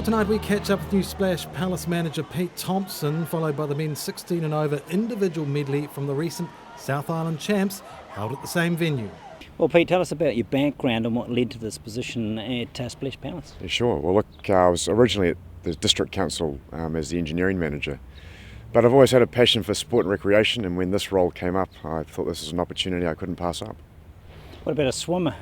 Tonight we catch up with New Splash Palace manager Pete Thompson, followed by the men's 16 and over individual medley from the recent South Island champs held at the same venue. Well, Pete, tell us about your background and what led to this position at Splash Palace. Yeah, sure. Well, look, I was originally at the District Council as the engineering manager, but I've always had a passion for sport and recreation, and when this role came up, I thought this was an opportunity I couldn't pass up. What about a swimmer?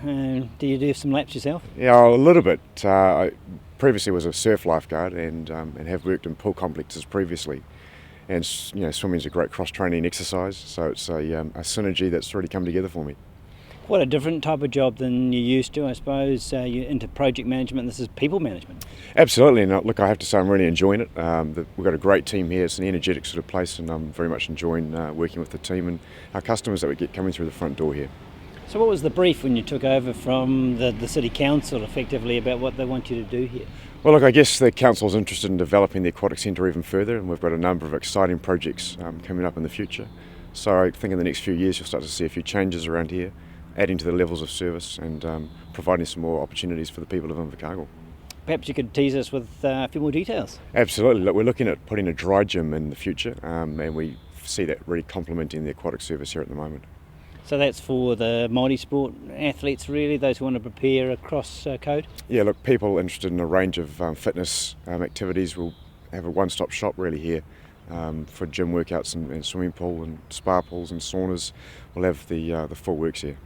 Do you do some laps yourself? Yeah, a little bit. I previously was a surf lifeguard and have worked in pool complexes previously. And swimming is a great cross-training exercise, so it's a synergy that's already come together for me. Quite a different type of job than you're used to, I suppose. You're into project management. This is people management. Absolutely, and look, I have to say I'm really enjoying it. We've got a great team here. It's an energetic sort of place, and I'm very much enjoying working with the team and our customers that we get coming through the front door here. So what was the brief when you took over from the City Council, effectively, about what they want you to do here? Well, look, I guess the council's interested in developing the aquatic centre even further, and we've got a number of exciting projects coming up in the future. So I think in the next few years you'll start to see a few changes around here, adding to the levels of service and providing some more opportunities for the people of Invercargill. Perhaps you could tease us with a few more details. Absolutely. Look, we're looking at putting a dry gym in the future, and we see that really complementing the aquatic service here at the moment. So that's for the multi-sport athletes, really, those who want to prepare across code? Yeah, look, people interested in a range of fitness activities will have a one-stop shop really here for gym workouts and swimming pool and spa pools and saunas. We'll have the full works here.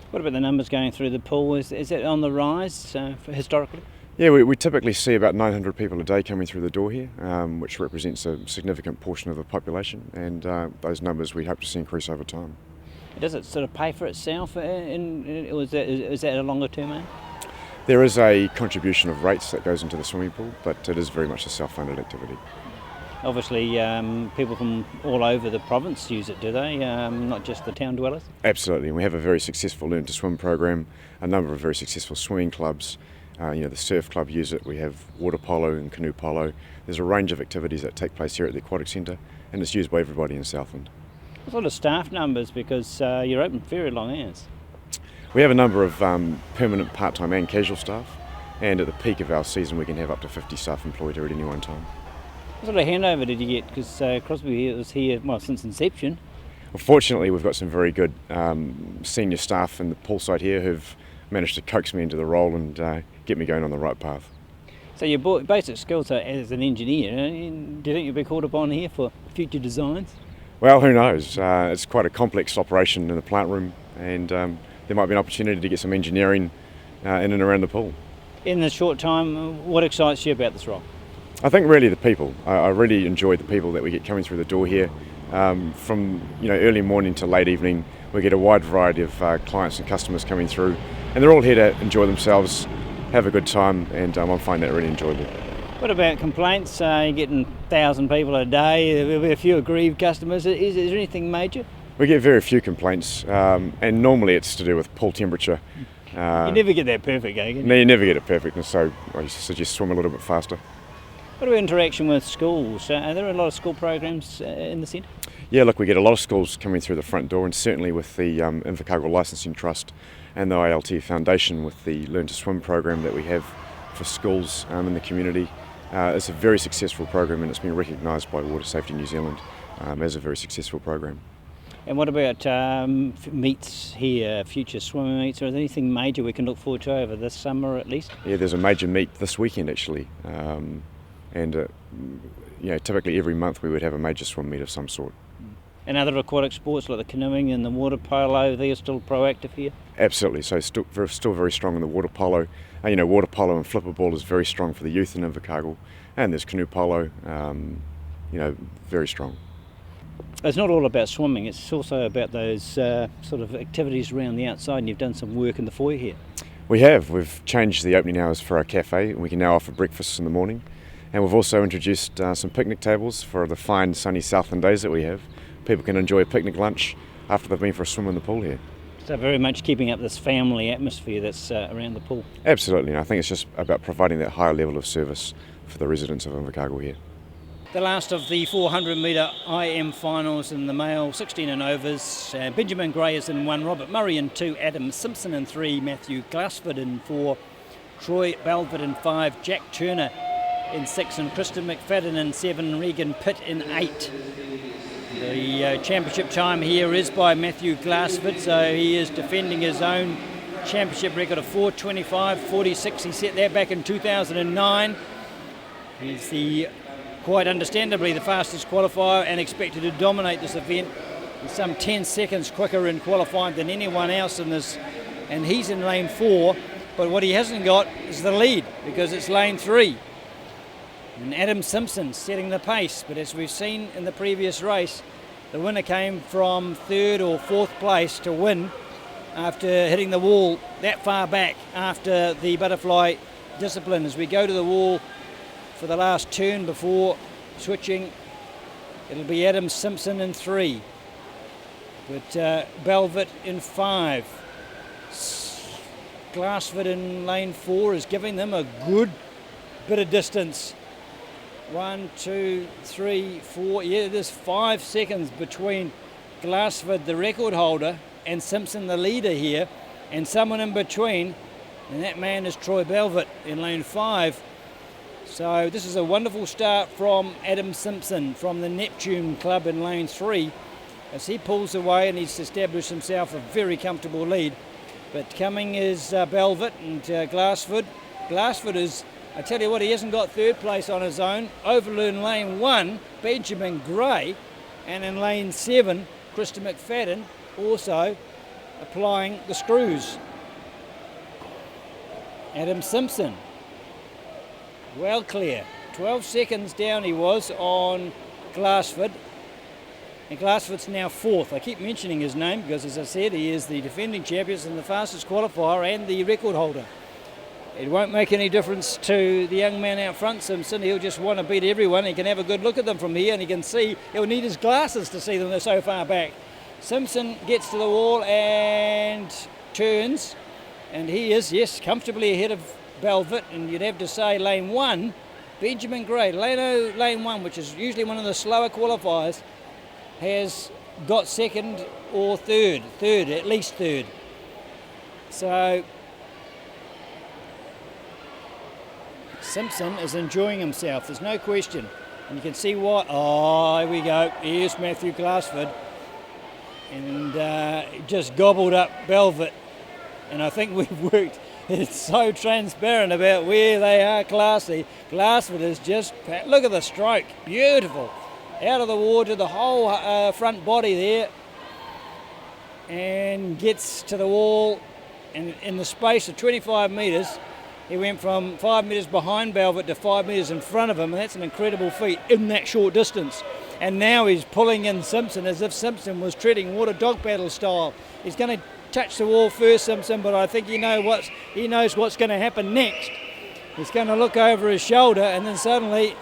What about the numbers going through the pool? Is it on the rise historically? Yeah, we typically see about 900 people a day coming through the door here, which represents a significant portion of the population, and those numbers we hope to see increase over time. Does it sort of pay for itself, or is that a longer term aim? There is a contribution of rates that goes into the swimming pool, but it is very much a self-funded activity. Obviously, people from all over the province use it, do they? Not just the town dwellers? Absolutely, and we have a very successful Learn to Swim program, a number of very successful swimming clubs. The surf club use it, we have water polo and canoe polo. There's a range of activities that take place here at the Aquatic Centre, and it's used by everybody in Southland. What sort of staff numbers, because you're open very long hours? We have a number of permanent, part-time and casual staff, and at the peak of our season we can have up to 50 staff employed here at any one time. What sort of handover did you get? Because Crosby was here since inception. Well, fortunately we've got some very good senior staff in the poolside here who've managed to coax me into the role and get me going on the right path. So your basic skills are as an engineer. Do you think you'll be called upon here for future designs? Well, who knows? It's quite a complex operation in the plant room, and there might be an opportunity to get some engineering in and around the pool. In the short time, what excites you about this role? I think really the people. I really enjoy the people that we get coming through the door here. From early morning to late evening, we get a wide variety of clients and customers coming through, and they're all here to enjoy themselves, have a good time, and I find that really enjoyable. What about complaints? You're getting 1,000 people a day, there'll be a few aggrieved customers. Is there anything major? We get very few complaints, and normally it's to do with pool temperature. You never get that perfect, eh? No, you never get it perfect, and so I suggest swim a little bit faster. What about interaction with schools? Are there a lot of school programs in the centre? Yeah, look, we get a lot of schools coming through the front door, and certainly with the Invercargill Licensing Trust and the ILT Foundation with the Learn to Swim program that we have for schools in the community. It's a very successful program, and it's been recognised by Water Safety New Zealand as a very successful program. And what about meets here, future swimming meets? Or is there anything major we can look forward to over this summer at least? Yeah, there's a major meet this weekend actually, typically every month we would have a major swim meet of some sort. And other aquatic sports like the canoeing and the water polo, they're still proactive here? Absolutely, so still very strong in the water polo. Water polo and flipperball is very strong for the youth in Invercargill, and there's canoe polo, very strong. It's not all about swimming, it's also about those sort of activities around the outside, and you've done some work in the foyer here. We have. We've changed the opening hours for our cafe, and we can now offer breakfasts in the morning. And we've also introduced some picnic tables for the fine sunny Southland days that we have. People can enjoy a picnic lunch after they've been for a swim in the pool here. So very much keeping up this family atmosphere that's around the pool. Absolutely, and I think it's just about providing that higher level of service for the residents of Invercargill here. The last of the 400 metre IM finals in the male 16 and overs. Benjamin Gray is in 1, Robert Murray in 2, Adam Simpson in 3, Matthew Glassford in 4, Troy Belford in 5, Jack Turner in 6, and Kristen McFadden in 7, Regan Pitt in 8. The championship time here is by Matthew Glassford, so he is defending his own championship record of 4:25.46. He set that back in 2009. He's quite understandably the fastest qualifier and expected to dominate this event. He's some 10 seconds quicker in qualifying than anyone else in this, and he's in lane 4, but what he hasn't got is the lead because it's lane 3. And Adam Simpson setting the pace, but as we've seen in the previous race, the winner came from 3rd or 4th place to win after hitting the wall that far back after the butterfly discipline. As we go to the wall for the last turn before switching, it'll be Adam Simpson in 3, but Belvitt in 5. Glassford in lane 4 is giving them a good bit of distance. 1, 2, 3, 4. Yeah, there's 5 seconds between Glassford, the record holder, and Simpson, the leader here, and someone in between, and that man is Troy Belvitt in lane 5. So this is a wonderful start from Adam Simpson from the Neptune Club in lane 3 as he pulls away and he's established himself a very comfortable lead. But coming is Belvitt and Glassford. Glassford is, I tell you what, he hasn't got 3rd place on his own. Over in lane 1, Benjamin Gray, and in lane 7, Krista McFadden also applying the screws. Adam Simpson, well clear. 12 seconds down he was on Glassford, and Glassford's now 4th. I keep mentioning his name because, as I said, he is the defending champion and the fastest qualifier and the record holder. It won't make any difference to the young man out front, Simpson. He'll just want to beat everyone. He can have a good look at them from here, and he can see. He'll need his glasses to see them. They're so far back. Simpson gets to the wall and turns, and he is, yes, comfortably ahead of Belvitt, and you'd have to say lane 1, Benjamin Gray, lane 1, which is usually one of the slower qualifiers, has got 2nd or 3rd, at least 3rd. So Simpson is enjoying himself, there's no question. And you can see why. Oh, here we go. Here's Matthew Glassford. And just gobbled up Belvitt. And I think we've worked. It's so transparent about where they are classy. Glassford is just, look at the stroke. Beautiful. Out of the water, the whole front body there. And gets to the wall. And in the space of 25 metres, he went from 5 metres behind Belvitt to 5 metres in front of him, and that's an incredible feat in that short distance. And now he's pulling in Simpson as if Simpson was treading water dog paddle style. He's going to touch the wall first, Simpson, but I think he knows what's going to happen next. He's going to look over his shoulder and then suddenly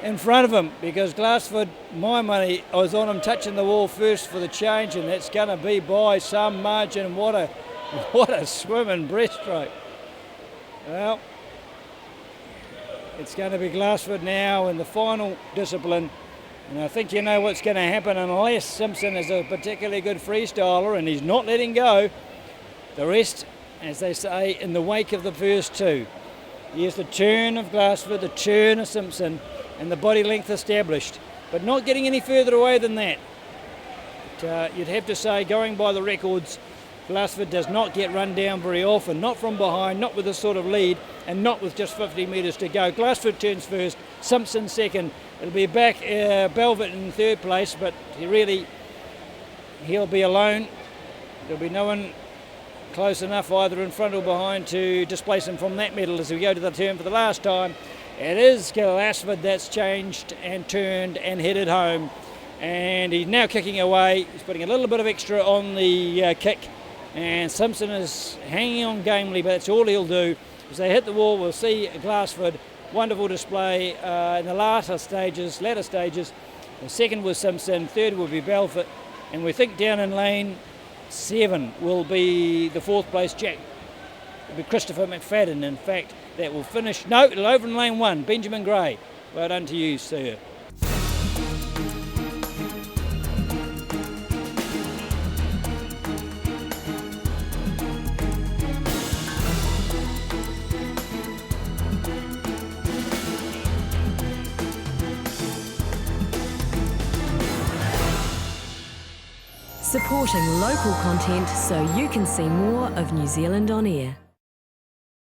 in front of him, because Glassford, my money, I was on him touching the wall first for the change, and that's going to be by some margin. What a swim and breaststroke. Well, it's going to be Glassford now in the final discipline, and I think you know what's going to happen unless Simpson is a particularly good freestyler and he's not letting go. The rest, as they say, in the wake of the first 2. Here's the turn of Glassford, the turn of Simpson, and the body length established, but not getting any further away than that. But, you'd have to say, going by the records, Glassford does not get run down very often, not from behind, not with this sort of lead, and not with just 50 metres to go. Glassford turns first, Simpson second. It'll be back Belvitt in 3rd place, but he'll be alone. There'll be no one close enough either in front or behind to displace him from that medal as we go to the turn for the last time. It is Glassford that's changed and turned and headed home, and he's now kicking away. He's putting a little bit of extra on the kick. And Simpson is hanging on gamely, but that's all he'll do. As they hit the wall, we'll see Glassford. Wonderful display in the latter stages. The second was Simpson, 3rd will be Belvitt, and we think down in lane 7 will be the 4th place Jack. It'll be Christopher McFadden, in fact, that will finish. No, it'll over in lane 1, Benjamin Gray. Well done to you, sir. Supporting local content so you can see more of New Zealand on air.